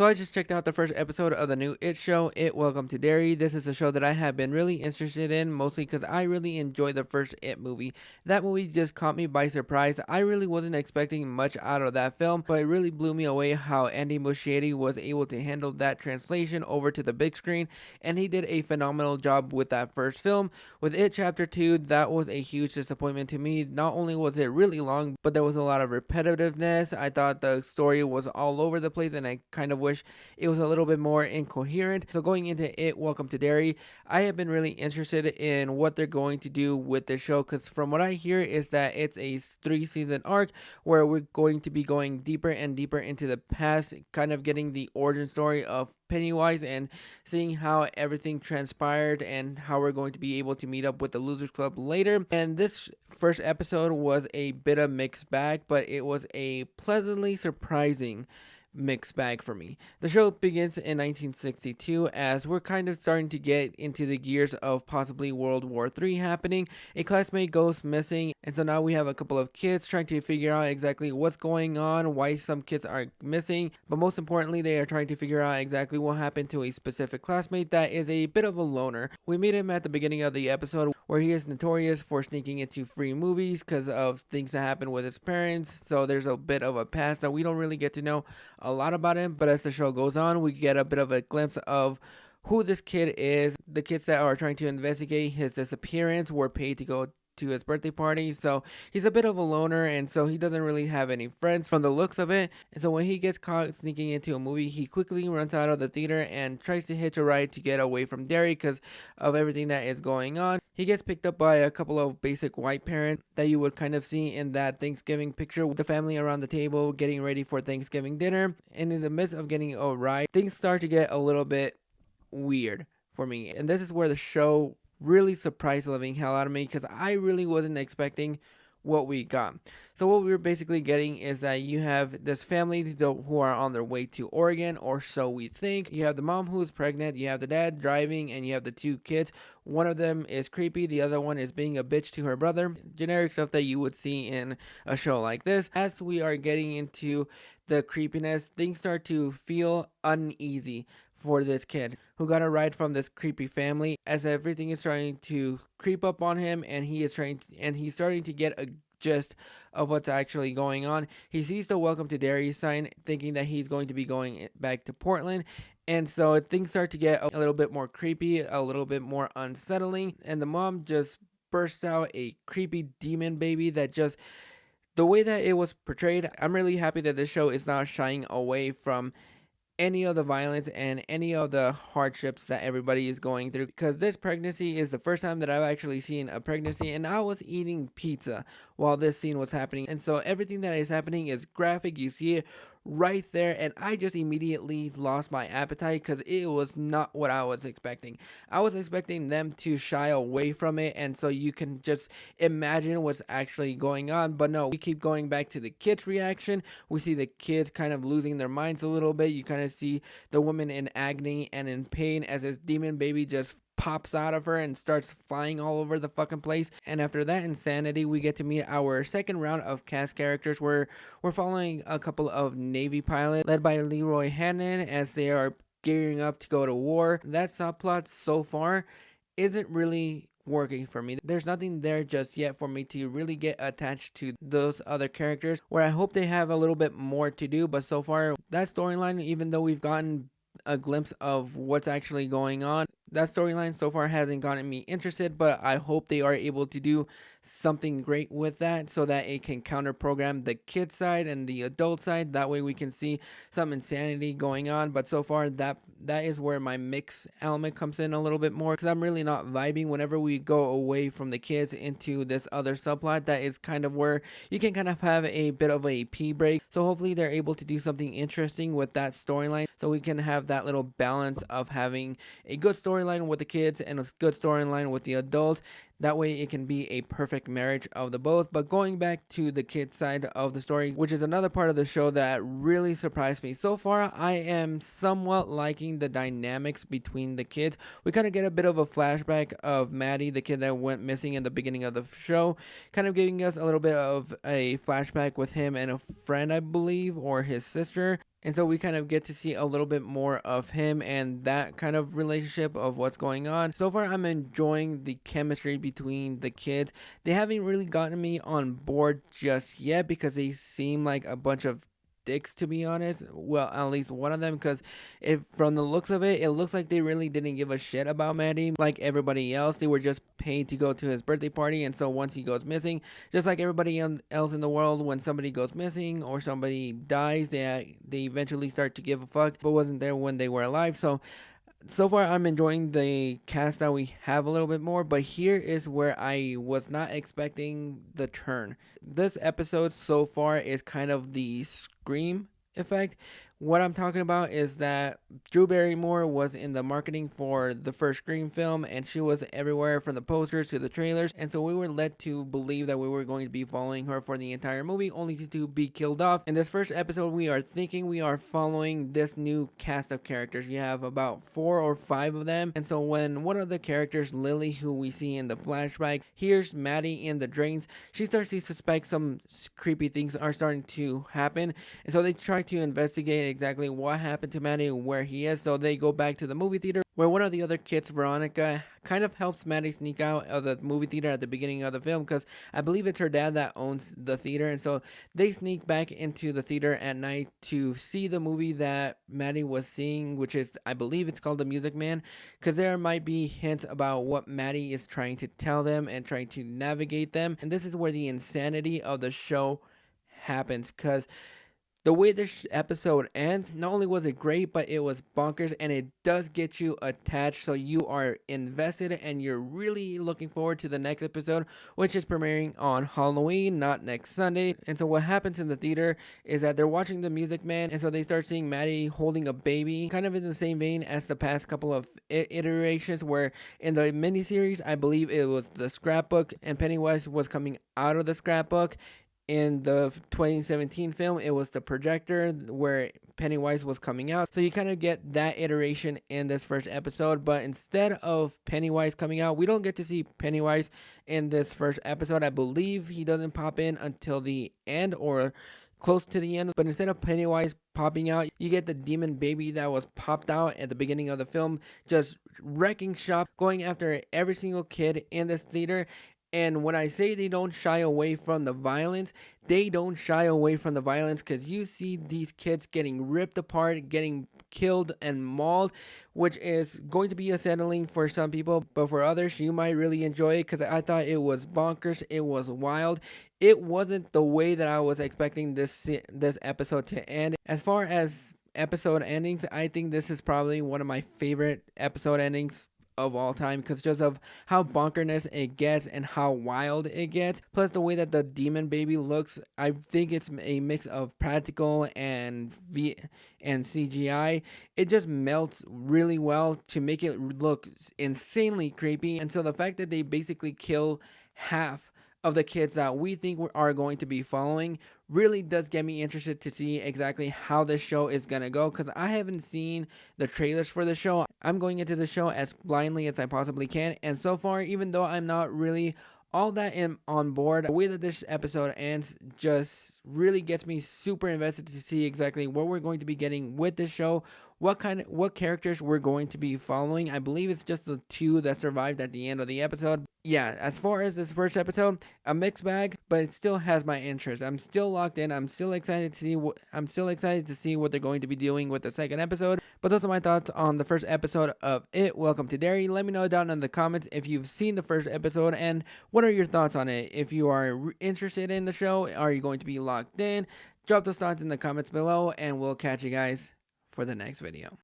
So I just checked out the first episode of the new It show, It Welcome to Derry. This is a show that I have been really interested in, mostly because I really enjoyed the first It movie. That movie just caught me by surprise. I really wasn't expecting much out of that film, but it really blew me away how Andy Muschietti was able to handle that translation over to the big screen, and he did a phenomenal job with that first film. With It Chapter 2, that was a huge disappointment to me. Not only was it really long, but there was a lot of repetitiveness. I thought the story was all over the place, and I kind of wish it was a little bit more incoherent. So going into It Welcome to Derry, I have been really interested in what they're going to do with the show, because from what I hear is that it's a 3-season arc where we're going to be going deeper and deeper into the past, kind of getting the origin story of Pennywise and seeing how everything transpired and how we're going to be able to meet up with the Losers Club later. And this first episode was a bit of mixed bag, but it was a pleasantly surprising mixed bag for me. The show begins in 1962 as we're kind of starting to get into the gears of possibly World War III happening. A classmate goes missing, and so now we have a couple of kids trying to figure out exactly what's going on, why some kids are missing, but most importantly, they are trying to figure out exactly what happened to a specific classmate that is a bit of a loner. We meet him at the beginning of the episode where he is notorious for sneaking into free movies because of things that happen with his parents, so there's a bit of a past that we don't really get to know a lot about him, but as the show goes on, we get a bit of a glimpse of who this kid is. The kids that are trying to investigate his disappearance were paid to go to his birthday party, so he's a bit of a loner, and so he doesn't really have any friends from the looks of it. And so when he gets caught sneaking into a movie, he quickly runs out of the theater and tries to hitch a ride to get away from Derry because of everything that is going on. He gets picked up by a couple of basic white parents that you would kind of see in that Thanksgiving picture with the family around the table getting ready for Thanksgiving dinner. And in the midst of getting a ride, things start to get a little bit weird for me. And this is where the show really surprised the living hell out of me because I really wasn't expecting what we got. So what we were basically getting is that you have this family who are on their way to Oregon, or so we think. You have the mom who's pregnant, you have the dad driving, and you have the two kids. One of them is creepy, the other one is being a bitch to her brother. Generic stuff that you would see in a show like this. As we are getting into the creepiness, things start to feel uneasy for this kid who got a ride from this creepy family, as everything is starting to creep up on him, and he's starting to get a gist of what's actually going on. He sees the Welcome to Derry sign, thinking that he's going to be going back to Portland, and so things start to get a little bit more creepy, a little bit more unsettling, and the mom just bursts out a creepy demon baby that just, the way that it was portrayed, I'm really happy that this show is not shying away from any of the violence and any of the hardships that everybody is going through, because this pregnancy is the first time that I've actually seen a pregnancy, and I was eating pizza while this scene was happening, and so everything that is happening is graphic. You see it right there, and I just immediately lost my appetite because it was not what I was expecting. I was expecting them to shy away from it, and so you can just imagine what's actually going on, but no, we keep going back to the kids' reaction. We see the kids kind of losing their minds a little bit. You kind of see the woman in agony and in pain as this demon baby just pops out of her and starts flying all over the fucking place. And after that insanity, we get to meet our second round of cast characters where we're following a couple of Navy pilots led by Leroy Hannon as they are gearing up to go to war. That subplot so far isn't really working for me. There's nothing there just yet for me to really get attached to those other characters, where I hope they have a little bit more to do. But so far, that storyline, even though we've gotten a glimpse of what's actually going on, that storyline so far hasn't gotten me interested, but I hope they are able to do something great with that so that it can counter program the kid side and the adult side. That way we can see some insanity going on. But so far that is where my mix element comes in a little bit more, because I'm really not vibing whenever we go away from the kids into this other subplot. That is kind of where you can kind of have a bit of a pee break. So hopefully they're able to do something interesting with that storyline so we can have that little balance of having a good storyline with the kids and a good storyline with the adults. That way it can be a perfect marriage of the both. But going back to the kid side of the story, which is another part of the show that really surprised me. So far, I am somewhat liking the dynamics between the kids. We kind of get a bit of a flashback of Maddie, the kid that went missing in the beginning of the show, kind of giving us a little bit of a flashback with him and a friend, I believe, or his sister. And so we kind of get to see a little bit more of him and that kind of relationship of what's going on. So far, I'm enjoying the chemistry between the kids. They haven't really gotten me on board just yet because they seem like a bunch of dicks, to be honest. Well, at least one of them, because if from the looks of it, it looks like they really didn't give a shit about Maddie like everybody else. They were just paid to go to his birthday party, and so once he goes missing, just like everybody else in the world, when somebody goes missing or somebody dies, they eventually start to give a fuck, but wasn't there when they were alive. So far I'm enjoying the cast that we have a little bit more, but here is where I was not expecting the turn. This episode so far is kind of the Scream effect. What I'm talking about is that Drew Barrymore was in the marketing for the first Scream film, and she was everywhere from the posters to the trailers, and so we were led to believe that we were going to be following her for the entire movie, only to be killed off. In this first episode, we are thinking we are following this new cast of characters. We have about 4 or 5 of them, and so when one of the characters, Lily, who we see in the flashback, hears Maddie in the drains, she starts to suspect some creepy things are starting to happen, and so they try to investigate exactly what happened to Maddie and where he is. So they go back to the movie theater where one of the other kids, Veronica, kind of helps Maddie sneak out of the movie theater at the beginning of the film, because I believe it's her dad that owns the theater, and so they sneak back into the theater at night to see the movie that Maddie was seeing, which is, I believe it's called The Music Man, because there might be hints about what Maddie is trying to tell them and trying to navigate them. And this is where the insanity of the show happens, because the way this episode ends, not only was it great, but it was bonkers, and it does get you attached, so you are invested and you're really looking forward to the next episode, which is premiering on Halloween, not next Sunday. And so what happens in the theater is that they're watching The Music Man, and so they start seeing Maddie holding a baby, kind of in the same vein as the past couple of iterations, where in the miniseries, I believe it was the scrapbook and Pennywise was coming out of the scrapbook. In the 2017 film, it was the projector where Pennywise was coming out. So you kind of get that iteration in this first episode, but instead of Pennywise coming out, we don't get to see Pennywise in this first episode. I believe he doesn't pop in until the end or close to the end, but instead of Pennywise popping out, you get the demon baby that was popped out at the beginning of the film, just wrecking shop, going after every single kid in this theater. And when I say they don't shy away from the violence, they don't shy away from the violence, because you see these kids getting ripped apart, getting killed and mauled, which is going to be unsettling for some people, but for others, you might really enjoy it, because I thought it was bonkers, it was wild. It wasn't the way that I was expecting this episode to end. As far as episode endings, I think this is probably one of my favorite episode endings of all time, because just of how bonkerness it gets and how wild it gets, plus the way that the demon baby looks. I think it's a mix of practical and CGI. It just melts really well to make it look insanely creepy. And so the fact that they basically kill half of the kids that we think are going to be following really does get me interested to see exactly how this show is going to go, because I haven't seen the trailers for the show. I'm going into the show as blindly as I possibly can, and so far, even though I'm not really all that on board, the way that this episode ends just really gets me super invested to see exactly what we're going to be getting with this show, what characters we're going to be following. I believe it's just the 2 that survived at the end of the episode. Yeah, as far as this first episode, a mixed bag, but it still has my interest. I'm still locked in. I'm still excited to see what they're going to be doing with the second episode. But those are my thoughts on the first episode of It. Welcome to Derry. Let me know down in the comments if you've seen the first episode and what are your thoughts on it. If you are interested in the show, are you going to be locked in? Drop those thoughts in the comments below, and we'll catch you guys for the next video.